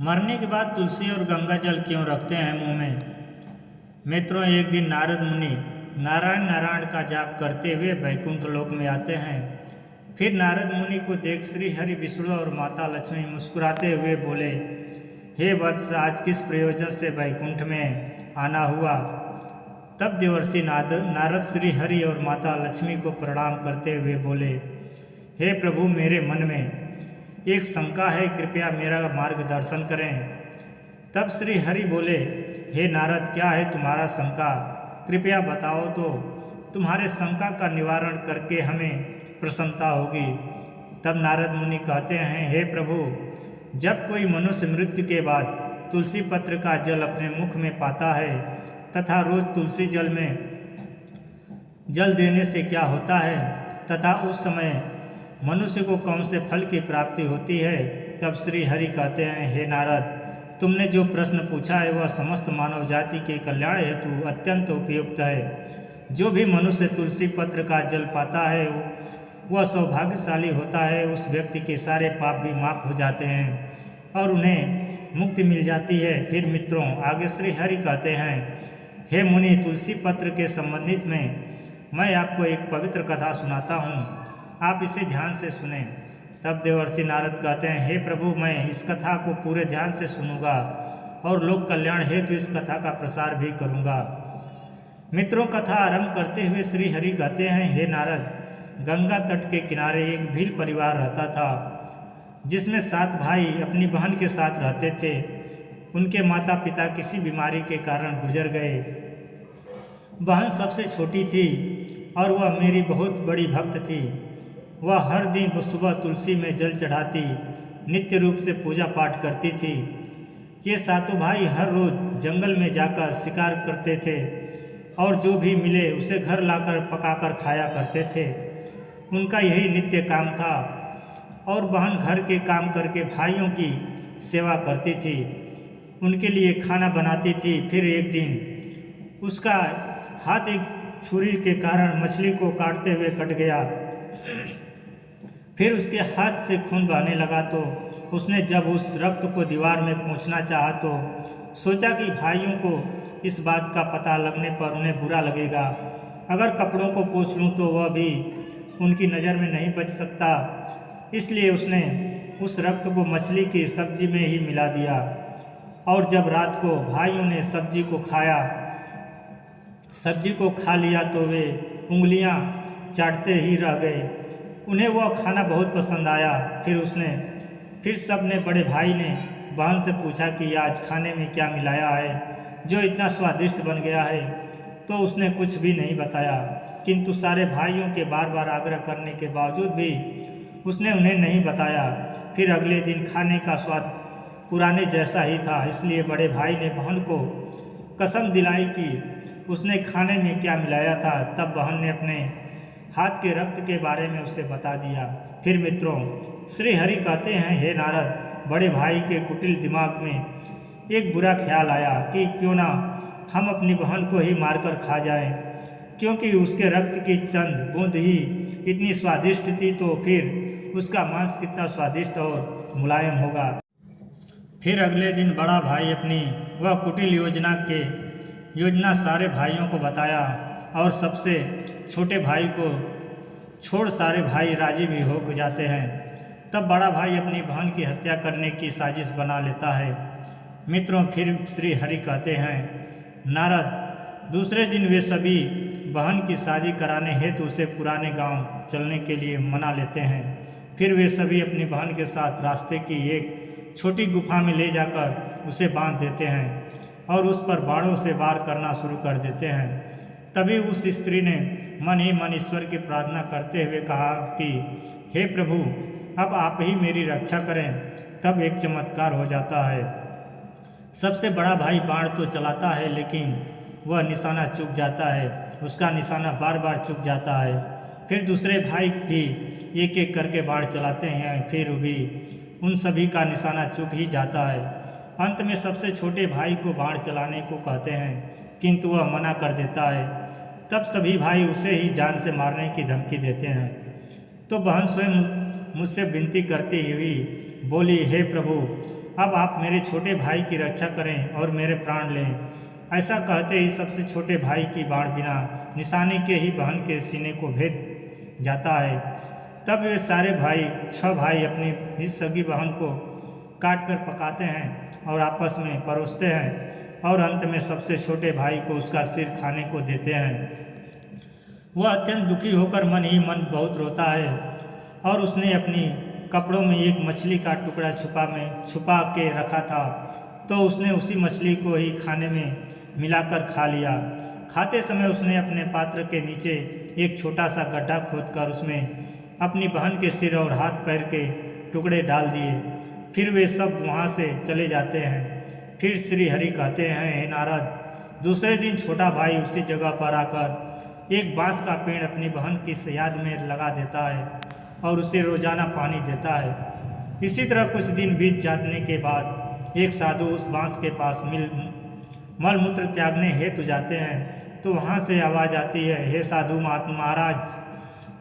मरने के बाद तुलसी और गंगा जल क्यों रखते हैं मुंह में? मित्रों, एक दिन नारद मुनि नारायण नारायण का जाप करते हुए वैकुंठ लोक में आते हैं। फिर नारद मुनि को देख श्री हरि विष्णु और माता लक्ष्मी मुस्कुराते हुए बोले, हे वत्स, आज किस प्रयोजन से वैकुंठ में आना हुआ? तब देवर्षि नारद श्री हरि और माता लक्ष्मी को प्रणाम करते हुए बोले, हे प्रभु, मेरे मन में एक शंका है, कृपया मेरा मार्गदर्शन करें। तब श्री हरि बोले, हे नारद, क्या है तुम्हारा शंका? कृपया बताओ तो तुम्हारे शंका का निवारण करके हमें प्रसन्नता होगी। तब नारद मुनि कहते हैं, हे प्रभु, जब कोई मनुष्य मृत्यु के बाद तुलसी पत्र का जल अपने मुख में पाता है तथा रोज तुलसी जल में जल देने से क्या होता है तथा उस समय मनुष्य को कौन से फल की प्राप्ति होती है? तब श्री हरि कहते हैं, हे नारद, तुमने जो प्रश्न पूछा है वह समस्त मानव जाति के कल्याण हेतु अत्यंत उपयुक्त है। जो भी मनुष्य तुलसी पत्र का जल पाता है वह सौभाग्यशाली होता है। उस व्यक्ति के सारे पाप भी माफ हो जाते हैं और उन्हें मुक्ति मिल जाती है। फिर मित्रों, आगे श्री हरि कहते हैं, हे मुनि, तुलसी पत्र के संबंधित में मैं आपको एक पवित्र कथा सुनाता हूँ, आप इसे ध्यान से सुने। तब देवर्षि नारद कहते हैं, हे प्रभु, मैं इस कथा को पूरे ध्यान से सुनूंगा और लोक कल्याण हेतु इस कथा का प्रसार भी करूंगा। मित्रों, कथा आरंभ करते हुए श्री हरि कहते हैं, हे नारद, गंगा तट के किनारे एक भील परिवार रहता था जिसमें 7 भाई अपनी बहन के साथ रहते थे। उनके माता पिता किसी बीमारी के कारण गुजर गए। बहन सबसे छोटी थी और वह मेरी बहुत बड़ी भक्त थी। वह हर दिन सुबह तुलसी में जल चढ़ाती, नित्य रूप से पूजा पाठ करती थी। ये 7 भाई हर रोज जंगल में जाकर शिकार करते थे और जो भी मिले उसे घर लाकर पकाकर खाया करते थे। उनका यही नित्य काम था और बहन घर के काम करके भाइयों की सेवा करती थी, उनके लिए खाना बनाती थी। फिर एक दिन उसका हाथ एक छुरी के कारण मछली को काटते हुए कट गया। फिर उसके हाथ से खून बहने लगा तो उसने जब उस रक्त को दीवार में पोंछना चाहा तो सोचा कि भाइयों को इस बात का पता लगने पर उन्हें बुरा लगेगा। अगर कपड़ों को पोंछ लूँ तो वह भी उनकी नज़र में नहीं बच सकता। इसलिए उसने उस रक्त को मछली की सब्जी में ही मिला दिया और जब रात को भाइयों ने सब्जी को खा लिया तो वे उंगलियां चाटते ही रह गए। उन्हें वह खाना बहुत पसंद आया। फिर सब ने, बड़े भाई ने बहन से पूछा कि आज खाने में क्या मिलाया है जो इतना स्वादिष्ट बन गया है? तो उसने कुछ भी नहीं बताया, किंतु सारे भाइयों के बार बार आग्रह करने के बावजूद भी उसने उन्हें नहीं बताया। फिर अगले दिन खाने का स्वाद पुराने जैसा ही था। इसलिए बड़े भाई ने बहन को कसम दिलाई कि उसने खाने में क्या मिलाया था। तब बहन ने अपने हाथ के रक्त के बारे में उसे बता दिया। फिर मित्रों, श्री हरि कहते हैं, हे नारद, बड़े भाई के कुटिल दिमाग में एक बुरा ख्याल आया कि क्यों ना हम अपनी बहन को ही मारकर खा जाएं, क्योंकि उसके रक्त की चंद बूंद ही इतनी स्वादिष्ट थी, तो फिर उसका मांस कितना स्वादिष्ट और मुलायम होगा। फिर अगले दिन बड़ा भाई अपनी वह कुटिल योजना सारे भाइयों को बताया और सबसे छोटे भाई को छोड़ सारे भाई राजी भी हो जाते हैं। तब बड़ा भाई अपनी बहन की हत्या करने की साजिश बना लेता है। मित्रों, फिर श्री हरि कहते हैं, नारद, दूसरे दिन वे सभी बहन की शादी कराने हेतु उसे पुराने गांव चलने के लिए मना लेते हैं। फिर वे सभी अपनी बहन के साथ रास्ते की एक छोटी गुफा में ले जाकर उसे बांध देते हैं और उस पर बाणों से वार करना शुरू कर देते हैं। तभी उस स्त्री ने मन ही मन ईश्वर की प्रार्थना करते हुए कहा कि हे प्रभु, अब आप ही मेरी रक्षा करें। तब एक चमत्कार हो जाता है। सबसे बड़ा भाई बाण तो चलाता है लेकिन वह निशाना चूक जाता है। उसका निशाना बार बार चूक जाता है। फिर दूसरे भाई भी एक एक करके बाण चलाते हैं, फिर भी उन सभी का निशाना चूक ही जाता है। अंत में सबसे छोटे भाई को बाण चलाने को कहते हैं, किंतु वह मना कर देता है। तब सभी भाई उसे ही जान से मारने की धमकी देते हैं। तो बहन स्वयं मुझसे विनती करती हुई बोली, हे प्रभु, अब आप मेरे छोटे भाई की रक्षा करें और मेरे प्राण लें। ऐसा कहते ही सबसे छोटे भाई की बाण बिना निशाने के ही बहन के सीने को भेद जाता है। तब वे सारे भाई 6 भाई अपनी इस सगी बहन को काट कर पकाते हैं और आपस में परोसते हैं और अंत में सबसे छोटे भाई को उसका सिर खाने को देते हैं। वह अत्यंत दुखी होकर मन ही मन बहुत रोता है और उसने अपनी कपड़ों में एक मछली का टुकड़ा छुपा के रखा था, तो उसने उसी मछली को ही खाने में मिलाकर खा लिया। खाते समय उसने अपने पात्र के नीचे एक छोटा सा गड्ढा खोदकर उसमें अपनी बहन के सिर और हाथ पैर के टुकड़े डाल दिए। फिर वे सब वहाँ से चले जाते हैं। फिर श्री हरि कहते हैं, हे नारद, दूसरे दिन छोटा भाई उसी जगह पर आकर एक बांस का पेड़ अपनी बहन की याद में लगा देता है और उसे रोजाना पानी देता है। इसी तरह कुछ दिन बीत जाने के बाद एक साधु उस बांस के पास मलमूत्र त्यागने हेतु जाते हैं, तो वहाँ से आवाज़ आती है, हे साधु महाराज,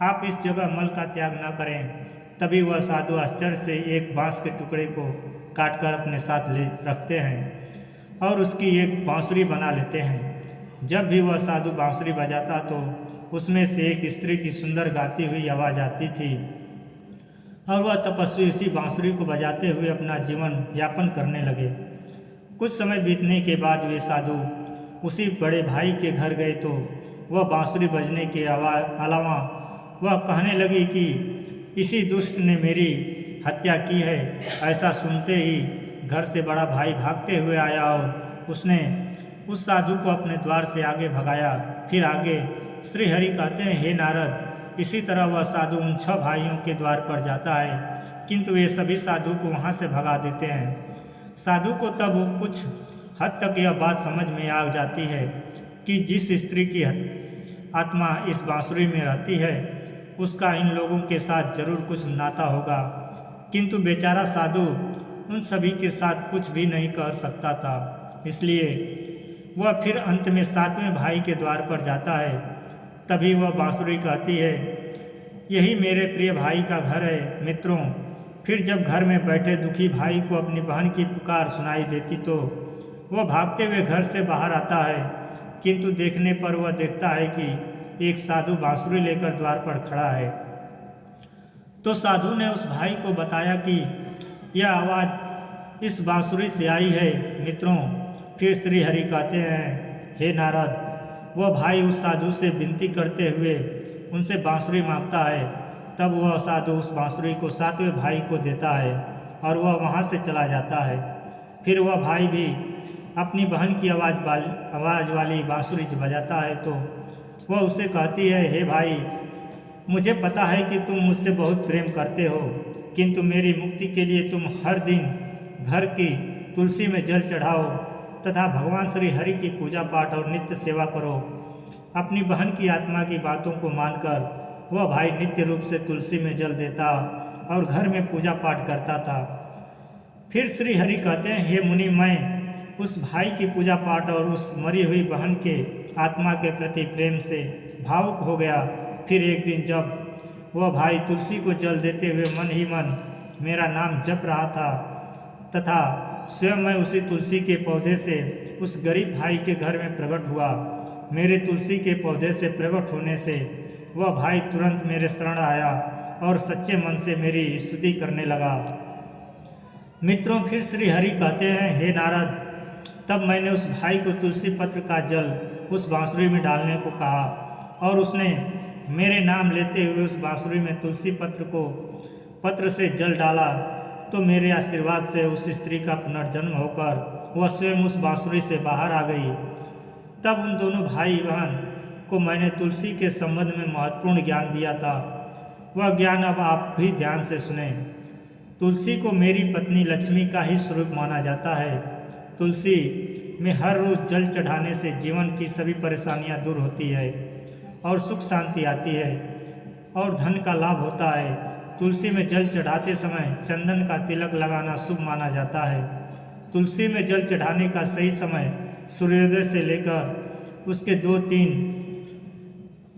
आप इस जगह मल का त्याग न करें। तभी वह साधु आश्चर्य से एक बांस के टुकड़े को काटकर अपने साथ ले रखते हैं और उसकी एक बांसुरी बना लेते हैं। जब भी वह साधु बांसुरी बजाता तो उसमें से एक स्त्री की सुंदर गाती हुई आवाज़ आती थी और वह तपस्वी उसी बांसुरी को बजाते हुए अपना जीवन यापन करने लगे। कुछ समय बीतने के बाद वे साधु उसी बड़े भाई के घर गए तो वह बांसुरी बजने के अलावा वह कहने लगी कि इसी दुष्ट ने मेरी हत्या की है। ऐसा सुनते ही घर से बड़ा भाई भागते हुए आया और उसने उस साधु को अपने द्वार से आगे भगाया। फिर आगे श्री हरि कहते हैं, हे नारद, इसी तरह वह साधु उन 6 भाइयों के द्वार पर जाता है, किंतु वे सभी साधु को वहाँ से भगा देते हैं। साधु को तब कुछ हद तक यह बात समझ में आ जाती है कि जिस स्त्री की आत्मा इस बांसुरी में रहती है उसका इन लोगों के साथ जरूर कुछ नाता होगा, किंतु बेचारा साधु उन सभी के साथ कुछ भी नहीं कर सकता था। इसलिए वह फिर अंत में 7वें भाई के द्वार पर जाता है। तभी वह बांसुरी कहती है, यही मेरे प्रिय भाई का घर है। मित्रों, फिर जब घर में बैठे दुखी भाई को अपनी बहन की पुकार सुनाई देती तो वह भागते हुए घर से बाहर आता है, किंतु देखने पर वह देखता है कि एक साधु बांसुरी लेकर द्वार पर खड़ा है। तो साधु ने उस भाई को बताया कि यह आवाज़ इस बांसुरी से आई है। मित्रों, फिर श्री हरि कहते हैं, हे नारद, वह भाई उस साधु से विनती करते हुए उनसे बांसुरी मांगता है। तब वह साधु उस बांसुरी को 7वें भाई को देता है और वह वहाँ से चला जाता है। फिर वह भाई भी अपनी बहन की आवाज़ वाली बांसुरी बजाता है तो वह उसे कहती है, हे भाई, मुझे पता है कि तुम मुझसे बहुत प्रेम करते हो, किंतु मेरी मुक्ति के लिए तुम हर दिन घर की तुलसी में जल चढ़ाओ तथा भगवान श्री हरि की पूजा पाठ और नित्य सेवा करो। अपनी बहन की आत्मा की बातों को मानकर वह भाई नित्य रूप से तुलसी में जल देता और घर में पूजा पाठ करता था। फिर श्री हरि कहते हैं, हे मुनि, मैं उस भाई की पूजा पाठ और उस मरी हुई बहन के आत्मा के प्रति प्रेम से भावुक हो गया। फिर एक दिन जब वह भाई तुलसी को जल देते हुए मन ही मन मेरा नाम जप रहा था तथा स्वयं मैं उसी तुलसी के पौधे से उस गरीब भाई के घर में प्रकट हुआ। मेरे तुलसी के पौधे से प्रकट होने से वह भाई तुरंत मेरे शरण आया और सच्चे मन से मेरी स्तुति करने लगा। मित्रों, फिर श्री हरि कहते हैं, हे नारद, तब मैंने उस भाई को तुलसी पत्र का जल उस बांसुरी में डालने को कहा और उसने मेरे नाम लेते हुए उस बांसुरी में तुलसी पत्र से जल डाला। तो मेरे आशीर्वाद से उस स्त्री का पुनर्जन्म होकर वह स्वयं उस बांसुरी से बाहर आ गई। तब उन दोनों भाई बहन को मैंने तुलसी के संबंध में महत्वपूर्ण ज्ञान दिया था। वह ज्ञान अब आप भी ध्यान से सुने। तुलसी को मेरी पत्नी लक्ष्मी का ही स्वरूप माना जाता है। तुलसी में हर रोज जल चढ़ाने से जीवन की सभी परेशानियां दूर होती है और सुख शांति आती है और धन का लाभ होता है। तुलसी में जल चढ़ाते समय चंदन का तिलक लगाना शुभ माना जाता है। तुलसी में जल चढ़ाने का सही समय सूर्योदय से लेकर उसके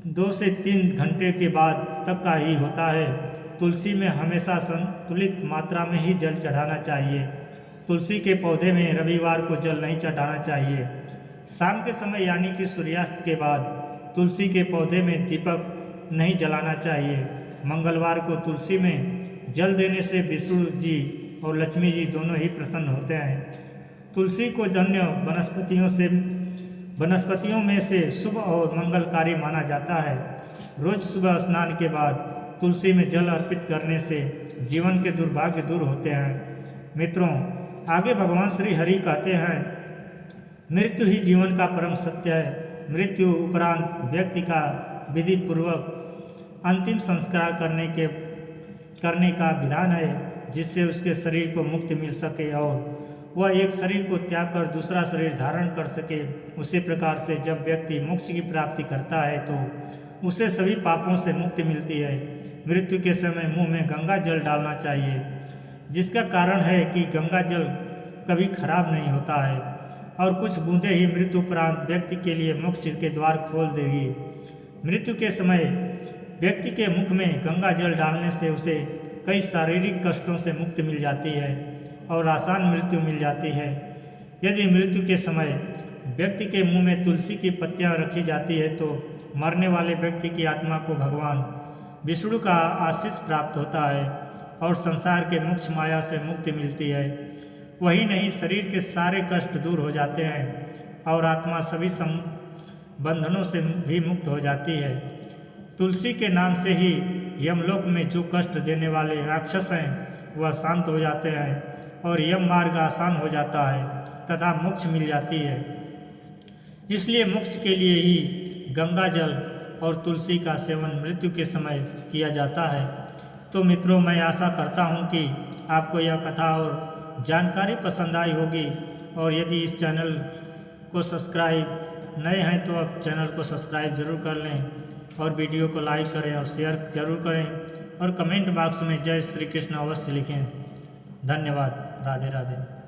2 से 3 घंटे के बाद तक का ही होता है। तुलसी में हमेशा संतुलित मात्रा में ही जल चढ़ाना चाहिए तुलसी के पौधे में रविवार को जल नहीं चढ़ाना चाहिए। शाम के समय यानी कि सूर्यास्त के बाद तुलसी के पौधे में दीपक नहीं जलाना चाहिए। मंगलवार को तुलसी में जल देने से विष्णु जी और लक्ष्मी जी दोनों ही प्रसन्न होते हैं। तुलसी को जन्य वनस्पतियों में से शुभ और मंगलकारी माना जाता है। रोज सुबह स्नान के बाद तुलसी में जल अर्पित करने से जीवन के दुर्भाग्य दूर होते हैं। मित्रों, आगे भगवान श्री हरि कहते हैं, मृत्यु ही जीवन का परम सत्य है। मृत्यु उपरांत व्यक्ति का विधि पूर्वक अंतिम संस्कार करने का विधान है, जिससे उसके शरीर को मुक्ति मिल सके और वह एक शरीर को त्याग कर दूसरा शरीर धारण कर सके। उसी प्रकार से जब व्यक्ति मोक्ष की प्राप्ति करता है तो उसे सभी पापों से मुक्ति मिलती है। मृत्यु के समय मुंह में गंगा जल डालना चाहिए, जिसका कारण है कि गंगा जल कभी खराब नहीं होता है और कुछ बूंदें ही मृत्यु उपरांत व्यक्ति के लिए मोक्ष के द्वार खोल देगी। मृत्यु के समय व्यक्ति के मुख में गंगा जल डालने से उसे कई शारीरिक कष्टों से मुक्ति मिल जाती है और आसान मृत्यु मिल जाती है। यदि मृत्यु के समय व्यक्ति के मुंह में तुलसी की पत्तियां रखी जाती है तो मरने वाले व्यक्ति की आत्मा को भगवान विष्णु का आशीष प्राप्त होता है और संसार के मोक्ष माया से मुक्ति मिलती है। वही नहीं, शरीर के सारे कष्ट दूर हो जाते हैं और आत्मा सभी बंधनों से भी मुक्त हो जाती है। तुलसी के नाम से ही यमलोक में जो कष्ट देने वाले राक्षस हैं वह शांत हो जाते हैं और यम मार्ग आसान हो जाता है तथा मोक्ष मिल जाती है। इसलिए मोक्ष के लिए ही गंगा जल और तुलसी का सेवन मृत्यु के समय किया जाता है। तो मित्रों, मैं आशा करता हूँ कि आपको यह कथा और जानकारी पसंद आई होगी और यदि इस चैनल को सब्सक्राइब नए हैं तो आप चैनल को सब्सक्राइब ज़रूर कर लें और वीडियो को लाइक करें और शेयर ज़रूर करें और कमेंट बॉक्स में जय श्री कृष्ण अवश्य लिखें। धन्यवाद। राधे राधे।